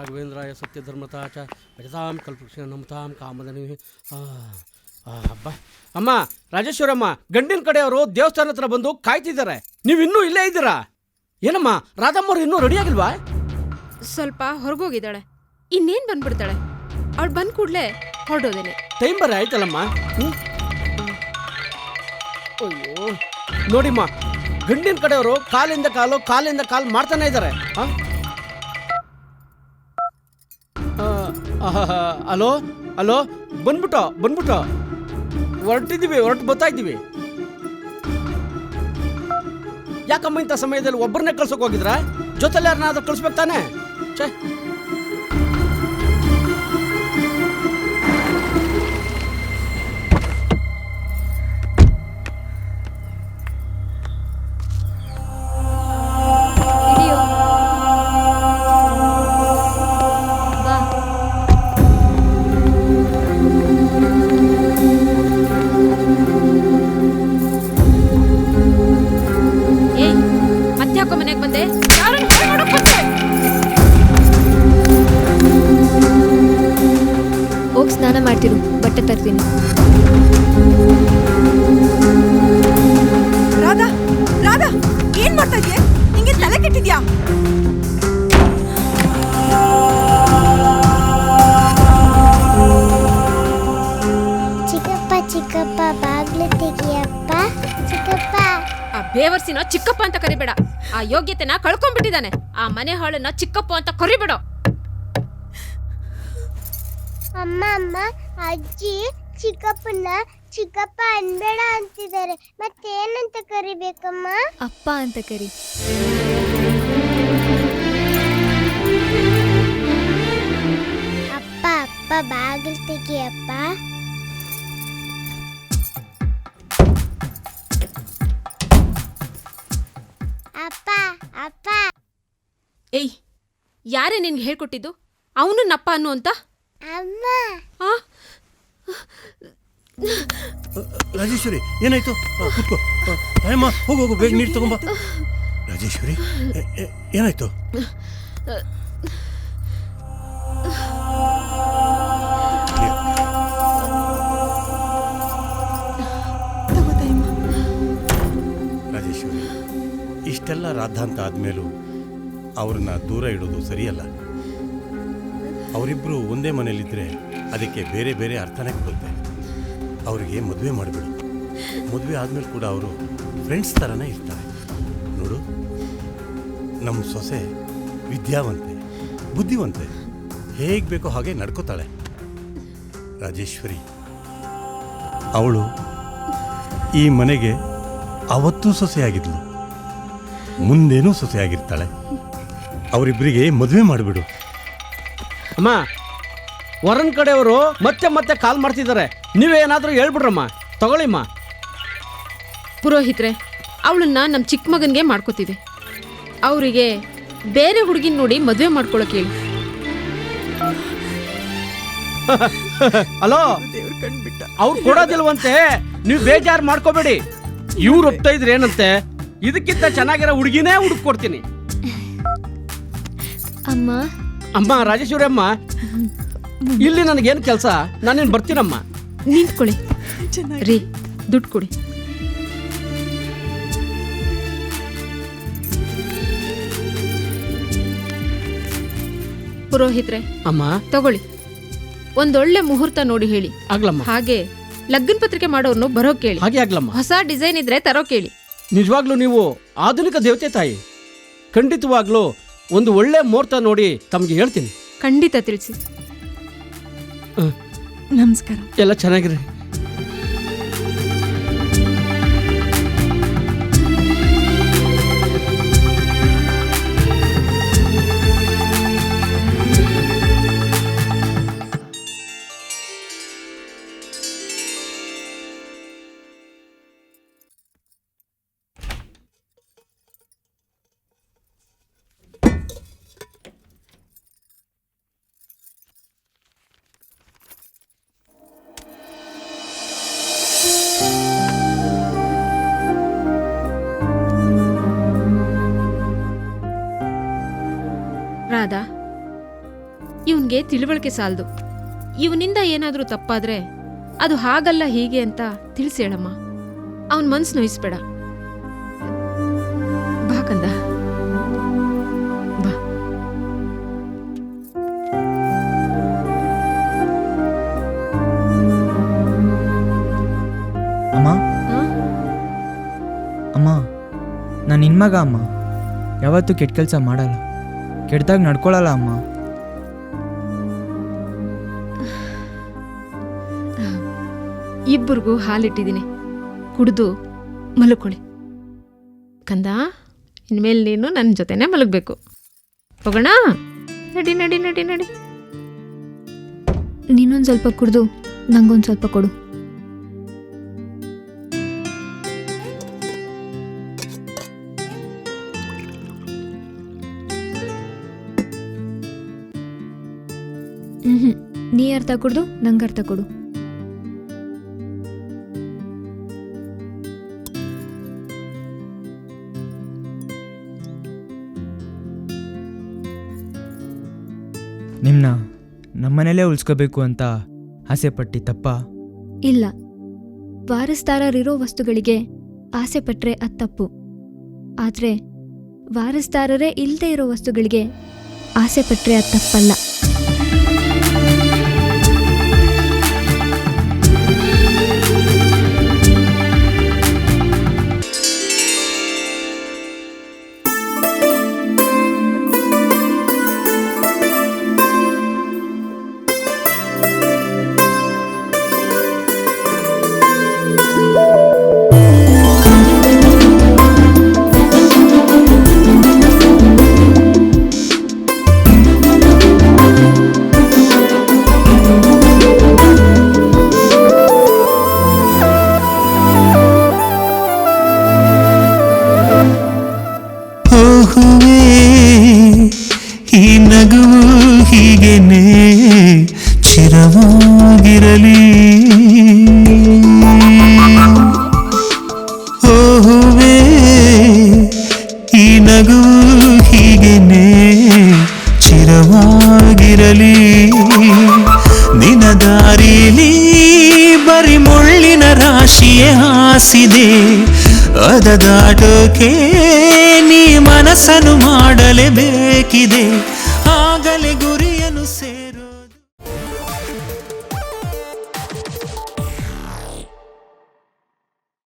ರಾಘವೇಂದ್ರಾಯ ಸತ್ಯಧರ್ಮತಾಚ ಭಜತಾಂ ಕಲ್ಪಕ್ಷ ನಮತಾಂ ಕಾಮಧನಿ. ಅಬ್ಬ ಅಮ್ಮ ರಾಜೇಶ್ವರಮ್ಮ, ಗಂಡಿನ ಕಡೆಯವರು ದೇವಸ್ಥಾನ ಹತ್ರ ಬಂದು ಕಾಯ್ತಿದ್ದಾರೆ, ನೀವು ಇನ್ನೂ ಇಲ್ಲೇ ಇದ್ದೀರಾ? ಏನಮ್ಮ ರಾಧಮ್ಮವ್ರು ಇನ್ನೂ ರೆಡಿ ಆಗಿಲ್ವಾ? ಸ್ವಲ್ಪ ಹೊರಗೋಗಿದ್ದಾಳೆ, ಇನ್ನೇನು ಬಂದ್ಬಿಡ್ತಾಳೆ. ಅವಳು ಬಂದ ಕೂಡಲೇ ಹೊರಡೋದೇನೆ. ಟೈಮ್ ಬರ ಆಯ್ತಲ್ಲಮ್ಮ. ಅಯ್ಯೋ ನೋಡಿಮ್ಮ, ಗಂಡಿನ ಕಡೆಯವರು ಕಾಲಿಂದ ಕಾಲು ಮಾಡ್ತಾನೆ ಇದ್ದಾರೆ. ಹಲೋ ಹಲೋ, ಬಂದ್ಬಿಟ್ಟು ಹೊರಟು ಬರ್ತಾ ಇದ್ದೀವಿ. ಯಾಕಮ್ಮ ಇಂಥ ಸಮಯದಲ್ಲಿ ಒಬ್ಬರನ್ನೇ ಕಳ್ಸೋಕೆ ಹೋಗಿದ್ರ? ಜೊತೆಲಿ ಯಾರನ್ನಾದ್ರೂ ಕಳಿಸ್ಬೇಕು ತಾನೆ? ಛೇ, ಸ್ನಾನ ಮಾಡ್ತಿರು, ಬಟ್ಟೆ ತರ್ತೀನಿ. ರಾಧಾ ರಾಧಾ, ಏನ್ ಮಾಡ್ತಾ ಇದೀಯ? ನಿಂಗೆ ತಲೆ ಕೆಟ್ಟಿದ್ಯಾ? ಚಿಕ್ಕಪ್ಪ ಬಾಗ್ಲು ತೆಗಿಯಪ್ಪ. ಚಿಕ್ಕಪ್ಪ. ಆ ಬೇವರ್ಸಿನ ಚಿಕ್ಕಪ್ಪ ಅಂತ ಕರಿಬೇಡ. ಆ ಯೋಗ್ಯತೆನ ಕಳ್ಕೊಂಡ್ಬಿಟ್ಟಿದ್ದಾನೆ. ಆ ಮನೆ ಹಾಳನ್ನ ಚಿಕ್ಕಪ್ಪ ಅಂತ ಕರಿಬೇಡ. ಅಮ್ಮ ಅಜ್ಜಿ ಚಿಕ್ಕಪ್ಪನ ಚಿಕ್ಕಪ್ಪ ಅನ್ಬೇಡ ಅಂತಿದ್ದಾರೆ, ಮತ್ತೇನಂತ ಕರಿಬೇಕಮ್ಮ? ಅಪ್ಪ ಅಂತ ಕರಿ. ಅಪ್ಪ ಬಾಗಿಲು ತೆಗಿಯಪ್ಪ. ಅಪ್ಪ. ಏಯ್, ಯಾರೇ ನಿನ್ಗೆ ಹೇಳ್ಕೊಟ್ಟಿದ್ದು ಅವನನ್ನಪ್ಪ ಅನ್ನು ಅಂತ? ಅಮ್ಮ. ರಾಜೇಶ್ವರಿ, ಏನಾಯ್ತು? ಕೂತ್ಕೋ. ಅಮ್ಮ, ಹೋಗು, ಬೇಗ ನೀರು ತಗೊಂಬ. ರಾಜೇಶ್ವರಿ, ಏನಾಯ್ತು? ರಾಜೇಶ್ವರಿ, ಇಷ್ಟೆಲ್ಲ ರಾಧಾಂತ ಆದ್ಮೇಲೂ ಅವ್ರನ್ನ ದೂರ ಇಡೋದು ಸರಿಯಲ್ಲ. ಅವರಿಬ್ಬರು ಒಂದೇ ಮನೇಲಿದ್ದರೆ ಅದಕ್ಕೆ ಬೇರೆ ಬೇರೆ ಅರ್ಥನೇ ಕೊಡುತ್ತೆ. ಅವರಿಗೆ ಮದುವೆ ಮಾಡಿಬಿಡು. ಮದುವೆ ಆದಮೇಲೆ ಕೂಡ ಅವರು ಫ್ರೆಂಡ್ಸ್ ಥರನೇ ಇರ್ತಾರೆ. ನೋಡು, ನಮ್ಮ ಸೊಸೆ ವಿದ್ಯಾವಂತೆ, ಬುದ್ಧಿವಂತೆ, ಹೇಗೆ ಬೇಕೋ ಹಾಗೆ ನಡ್ಕೋತಾಳೆ. ರಾಜೇಶ್ವರಿ, ಅವಳು ಈ ಮನೆಗೆ ಅವತ್ತೂ ಸೊಸೆಯಾಗಿದ್ಲು, ಮುಂದೇನೂ ಸೊಸೆಯಾಗಿರ್ತಾಳೆ. ಅವರಿಬ್ಬರಿಗೆ ಮದುವೆ ಮಾಡಿಬಿಡು. ಅಮ್ಮ, ವರನ್ ಕಡೆಯವರು ಮತ್ತೆ ಕಾಲ್ ಮಾಡ್ತಿದ್ದಾರೆ, ನೀವೇನಾದ್ರೂ ಹೇಳ್ಬಿಡ್ರಮ್ಮ. ತಗೊಳ್ಳಿಮ್ಮ. ಪುರೋಹಿತ್ರೆ, ಅವಳನ್ನ ನಮ್ಮ ಚಿಕ್ಕ ಮಗನ್ಗೆ ಮಾಡ್ಕೋತೀವಿ. ಅವರಿಗೆ ಬೇರೆ ಹುಡುಗಿನ ನೋಡಿ ಮದುವೆ ಮಾಡ್ಕೊಳಕ್ ಹೇಳಿ. ಹಲೋ, ದೇವ್ರು ಕಣ್ಬಿಟ್ಟ. ಅವ್ರು ಕೊಡೋದಿಲ್ವಂತೆ, ನೀವು ಬೇಜಾರು ಮಾಡ್ಕೋಬೇಡಿ. ಇವ್ರು ಒಪ್ತಾ ಇದ್ರೆ ಏನಂತೆ, ಇದಕ್ಕಿಂತ ಚೆನ್ನಾಗಿರೋ ಹುಡುಗಿನೇ ಹುಡುಕೊಡ್ತೀನಿ. ಅಮ್ಮ ರಾಜೇಶ್ವರಿ ಅಮ್ಮ, ಇಲ್ಲಿ ನನಗೇನು ಕೆಲಸ? ನಾನೇನು ಬರ್ತೀನಮ್ಮ. ನಿಂತ್ಕೊಳ್ಳಿ ರೀ, ದುಡ್ಡು ಕೊಡಿ. ಪುರೋಹಿತ್ರೆ, ಅಮ್ಮ ತಗೊಳ್ಳಿ. ಒಂದೊಳ್ಳೆ ಮುಹೂರ್ತ ನೋಡಿ ಹೇಳಿ. ಆಗ್ಲಮ್ಮ. ಹಾಗೆ ಲಗ್ನ ಪತ್ರಿಕೆ ಮಾಡೋರ್ನು ಬರೋಕ್ ಕೇಳಿ. ಹಾಗೆ ಆಗ್ಲಮ್ಮ. ಹೊಸ ಡಿಸೈನ್ ಇದ್ರೆ ತರೋ ಕೇಳಿ. ನಿಜವಾಗ್ಲೂ ನೀವು ಆಧುನಿಕ ದೇವತೆ ತಾಯಿ. ಖಂಡಿತವಾಗ್ಲೂ ಒಂದು ಒಳ್ಳೆ ಮುಹೂರ್ತ ನೋಡಿ ತಮಗೆ ಹೇಳ್ತೀನಿ. ಖಂಡಿತ ತಿಳಿಸಿ. ನಮಸ್ಕಾರ. ಎಲ್ಲ ಚೆನ್ನಾಗಿರಿ. ತಿಳುವಳಿಕೆ ಸಾಲದು. ಇವನಿಂದ ಏನಾದರೂ ತಪ್ಪಾದ್ರೆ ಅದು ಹಾಗಲ್ಲ ಹೀಗೆ ಅಂತ ತಿಳಿಸಿ ಹೇಳಮ್ಮ. ಅವನ್ ಮನ್ಸು ನೋಯಿಸ್ಬೇಡ. ಬಾ ಕಂದ, ಬಾ. ಅಮ್ಮ ಆ? ಅಮ್ಮ, ನಾನು ನಿನ್ನ ಮಗ ಅಮ್ಮ. ಯಾವತ್ತೂ ಕೆಟ್ಟ ಕೆಲಸ ಮಾಡಲ್ಲ, ಕೆಟ್ಟದಾಗ ನಡ್ಕೊಳ್ಳಲ್ಲ ಅಮ್ಮ. ಇಬ್ಬರಿಗೂ ಹಾಲಿಟ್ಟಿದ್ದೀನಿ, ಕುಡಿದು ಮಲ್ಕೊಳ್ಳಿ. ಕಂದ, ಇನ್ಮೇಲೆ ನೀನು ನನ್ನ ಜೊತೆನೇ ಮಲಗಬೇಕು. ಹೋಗೋಣ? ನಡಿ ನಡಿ ನಡಿ ನಡಿ. ನೀನೊಂದು ಸ್ವಲ್ಪ ಕುಡಿದು ನಂಗೊಂದು ಸ್ವಲ್ಪ ಕೊಡು. ನೀ ಅರ್ಥ ಕುಡ್ದು ನಂಗೆ ಅರ್ಥ ಕೊಡು. ನಿಮ್ಮನ್ನ ನಮ್ಮನೇಲೇ ಉಳಿಸ್ಕೋಬೇಕು ಅಂತ ಆಸೆ ಪಟ್ಟು ತಪ್ಪ? ಇಲ್ಲ, ವಾರಸ್ದಾರರಿರೋ ವಸ್ತುಗಳಿಗೆ ಆಸೆ ಪಟ್ರೆ ಅದು ತಪ್ಪು. ಆದರೆ ವಾರಸ್ದಾರರೇ ಇಲ್ಲದೆ ಇರೋ ವಸ್ತುಗಳಿಗೆ ಆಸೆ ಪಟ್ರೆ ಅದು ತಪ್ಪಲ್ಲ. ಈ ನಗುವು ಹೀಗೇನೆ ಚಿರವಾಗಿರಲಿ. ಓಹುವೆ, ಈ ನಗುವು ಹೀಗೇನೆ ಚಿರವಾಗಿರಲಿ. ನಿನ್ನ ದಾರಿಲಿ ಬರಿ ಮುಳ್ಳಿನ ರಾಶಿಯೇ ಹಾಸಿದೆ. ಅದ ದಾಟೋಕೆ ನೀ ಮನಸ್ಸನ್ನು ಮಾಡಲೇಬೇಕಿದೆ. ಆಗಲೇ